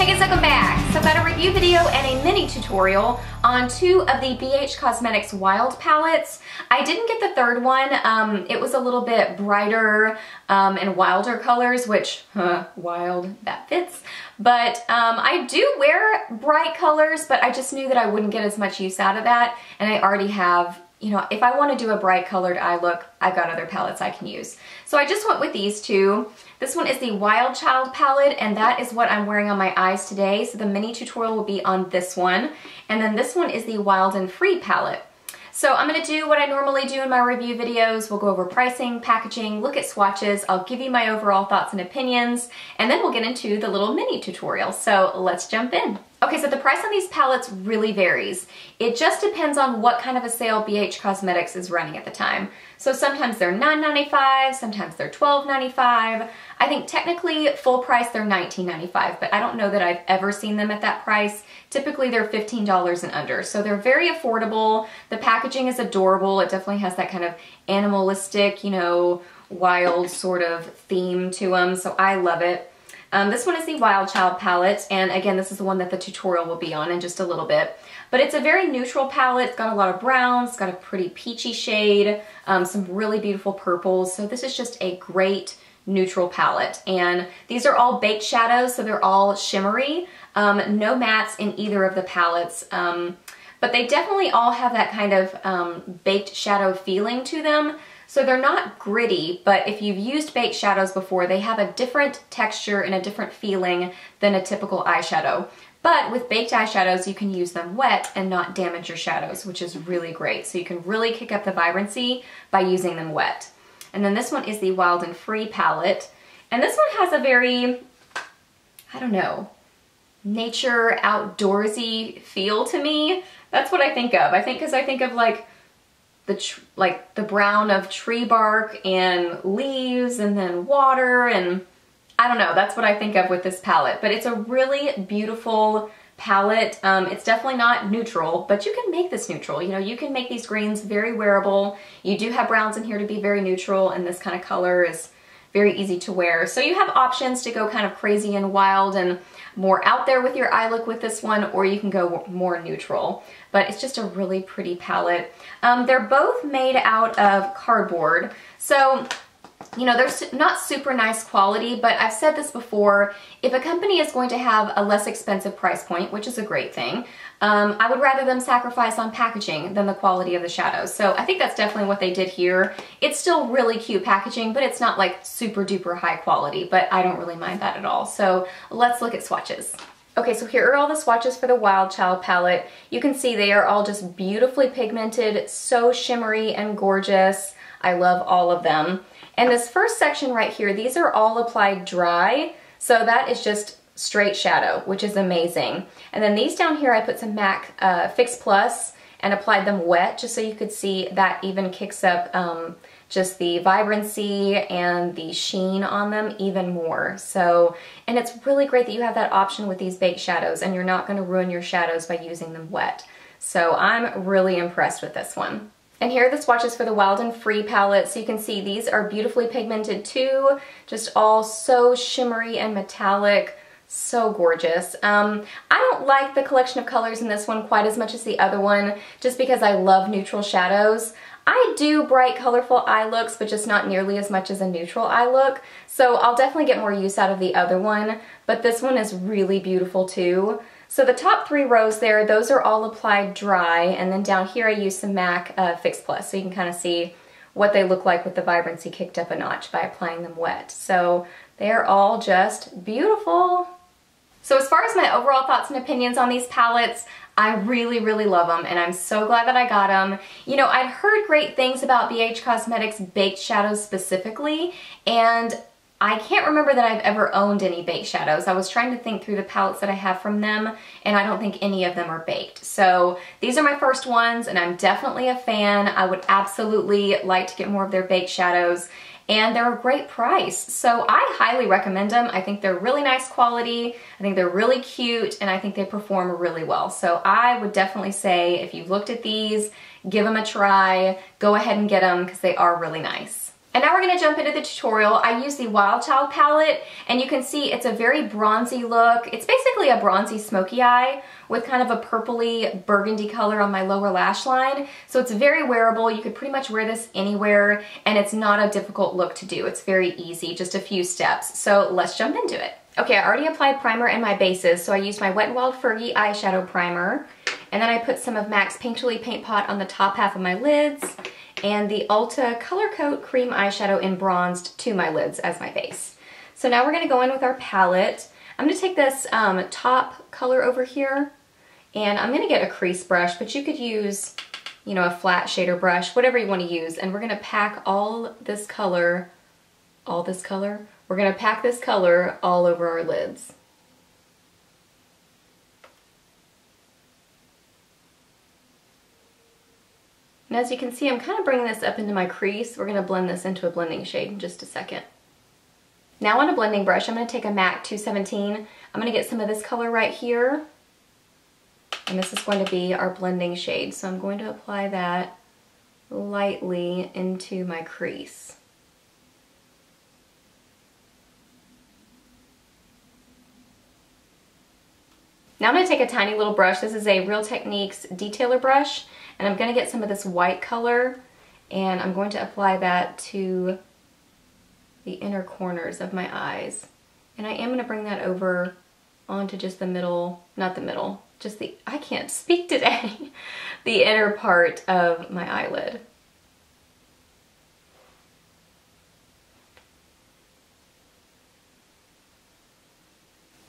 Hey guys, welcome back. So I've got a review video and a mini tutorial on two of the BH Cosmetics Wild palettes. I didn't get the third one. It was a little bit brighter and wilder colors, which, wild, that fits. But I do wear bright colors, but I just knew that I wouldn't get as much use out of that. And I already have, you know, if I want to do a bright colored eye look, I've got other palettes I can use. So I just went with these two. This one is the Wild Child palette, and that is what I'm wearing on my eyes today. So the mini tutorial will be on this one. And then this one is the Wild and Free palette. So I'm going to do what I normally do in my review videos. We'll go over pricing, packaging, look at swatches. I'll give you my overall thoughts and opinions, and then we'll get into the little mini tutorial. So let's jump in. Okay, so the price on these palettes really varies. It just depends on what kind of a sale BH Cosmetics is running at the time. So sometimes they're $9.95, sometimes they're $12.95. I think technically full price they're $19.95, but I don't know that I've ever seen them at that price. Typically they're $15 and under, so they're very affordable. The packaging is adorable. It definitely has that kind of animalistic, you know, wild sort of theme to them, so I love it. This one is the Wild Child palette, and again, this is the one that the tutorial will be on in just a little bit. But it's a very neutral palette. It's got a lot of browns, it's got a pretty peachy shade, some really beautiful purples. So this is just a great neutral palette. And these are all baked shadows, so they're all shimmery. No mattes in either of the palettes. But they definitely all have that kind of baked shadow feeling to them. So they're not gritty, but if you've used baked shadows before, they have a different texture and a different feeling than a typical eyeshadow. But with baked eyeshadows, you can use them wet and not damage your shadows, which is really great. So you can really kick up the vibrancy by using them wet. And then this one is the Wild and Free palette. And this one has a very, I don't know, nature outdoorsy feel to me. That's what I think of. I think because I think of like the brown of tree bark and leaves and then water, and I don't know, that's what I think of with this palette. But it's a really beautiful palette. It's definitely not neutral, but you can make this neutral. You know, you can make these greens very wearable. You do have browns in here to be very neutral, and this kind of color is very easy to wear. So you have options to go kind of crazy and wild and more out there with your eye look with this one, or you can go more neutral. But it's just a really pretty palette. They're both made out of cardboard. So, you know, they're not super nice quality, but I've said this before, if a company is going to have a less expensive price point, which is a great thing, I would rather them sacrifice on packaging than the quality of the shadows. So I think that's definitely what they did here. It's still really cute packaging, but it's not like super duper high quality, but I don't really mind that at all. So let's look at swatches. Okay, so here are all the swatches for the Wild Child palette. You can see they are all just beautifully pigmented, so shimmery and gorgeous. I love all of them. And this first section right here, these are all applied dry, so that is just straight shadow, which is amazing. And then these down here, I put some MAC Fix Plus and applied them wet, just so you could see that even kicks up just the vibrancy and the sheen on them even more. So, and it's really great that you have that option with these baked shadows, and you're not going to ruin your shadows by using them wet. So I'm really impressed with this one. And here are the swatches for the Wild and Free palette. So you can see these are beautifully pigmented too, just all so shimmery and metallic, so gorgeous. I don't like the collection of colors in this one quite as much as the other one, just because I love neutral shadows. I do bright, colorful eye looks, but just not nearly as much as a neutral eye look. So I'll definitely get more use out of the other one, but this one is really beautiful too. So the top 3 rows there, those are all applied dry, and then down here I use some MAC Fix Plus, so you can kind of see what they look like with the vibrancy kicked up a notch by applying them wet. So they are all just beautiful. So as far as my overall thoughts and opinions on these palettes, I really, really love them, and I'm so glad that I got them. You know, I'd heard great things about BH Cosmetics baked shadows specifically, and I can't remember that I've ever owned any baked shadows. I was trying to think through the palettes that I have from them, and I don't think any of them are baked. So these are my first ones, and I'm definitely a fan. I would absolutely like to get more of their baked shadows, and they're a great price. So I highly recommend them. I think they're really nice quality. I think they're really cute, and I think they perform really well. So I would definitely say, if you've looked at these, give them a try. Go ahead and get them, because they are really nice. And now we're going to jump into the tutorial. I use the Wild Child palette, and you can see it's a very bronzy look. It's basically a bronzy smoky eye with kind of a purpley burgundy color on my lower lash line. So it's very wearable. You could pretty much wear this anywhere, and it's not a difficult look to do. It's very easy, just a few steps. So let's jump into it. Okay, I already applied primer in my bases, so I used my Wet n Wild Fergie eyeshadow primer, and then I put some of MAC's Paint Chili Paint Pot on the top half of my lids, and the Ulta Color Coat Cream Eyeshadow in Bronzed to my lids as my base. So now we're going to go in with our palette. I'm going to take this top color over here, and I'm going to get a crease brush, but you could use, you know, a flat shader brush, whatever you want to use, and we're going to pack all this color, we're going to pack this color all over our lids. And as you can see, I'm kind of bringing this up into my crease. We're going to blend this into a blending shade in just a second. Now on a blending brush, I'm going to take a MAC 217. I'm going to get some of this color right here. And this is going to be our blending shade. So I'm going to apply that lightly into my crease. Now I'm going to take a tiny little brush. This is a Real Techniques detailer brush, and I'm going to get some of this white color, and I'm going to apply that to the inner corners of my eyes. And I am going to bring that over onto just the middle, not the middle, just the, I can't speak today, the inner part of my eyelid.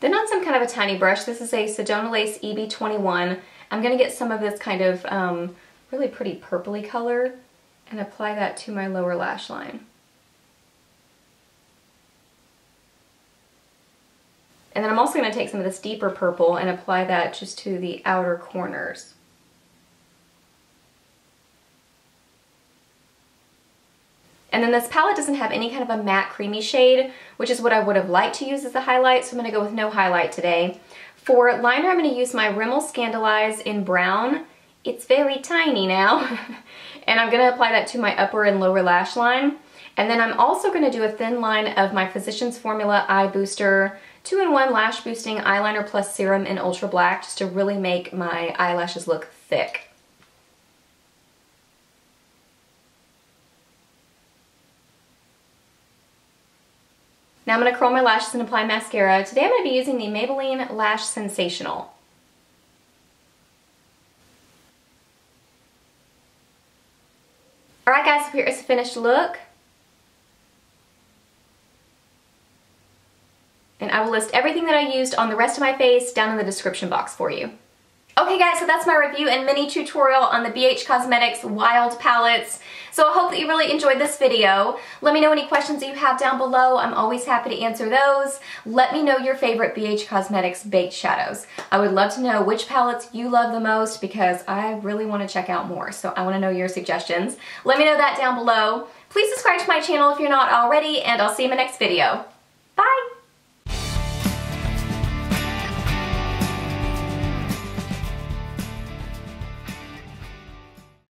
Then on some kind of a tiny brush, this is a Sedona Lace EB21, I'm going to get some of this kind of really pretty purpley color and apply that to my lower lash line. And then I'm also going to take some of this deeper purple and apply that just to the outer corners. And then this palette doesn't have any kind of a matte creamy shade, which is what I would have liked to use as a highlight, so I'm going to go with no highlight today. For liner, I'm going to use my Rimmel Scandalize in brown. It's very tiny now. And I'm going to apply that to my upper and lower lash line. And then I'm also going to do a thin line of my Physicians Formula Eye Booster 2-in-1 Lash Boosting Eyeliner Plus Serum in Ultra Black, just to really make my eyelashes look thick. Now I'm going to curl my lashes and apply mascara. Today I'm going to be using the Maybelline Lash Sensational. Alright guys, so here is the finished look. And I will list everything that I used on the rest of my face down in the description box for you. Okay guys, so that's my review and mini tutorial on the BH Cosmetics Wild Palettes. So I hope that you really enjoyed this video. Let me know any questions that you have down below. I'm always happy to answer those. Let me know your favorite BH Cosmetics baked shadows. I would love to know which palettes you love the most because I really want to check out more. So I want to know your suggestions. Let me know that down below. Please subscribe to my channel if you're not already, and I'll see you in my next video. Bye!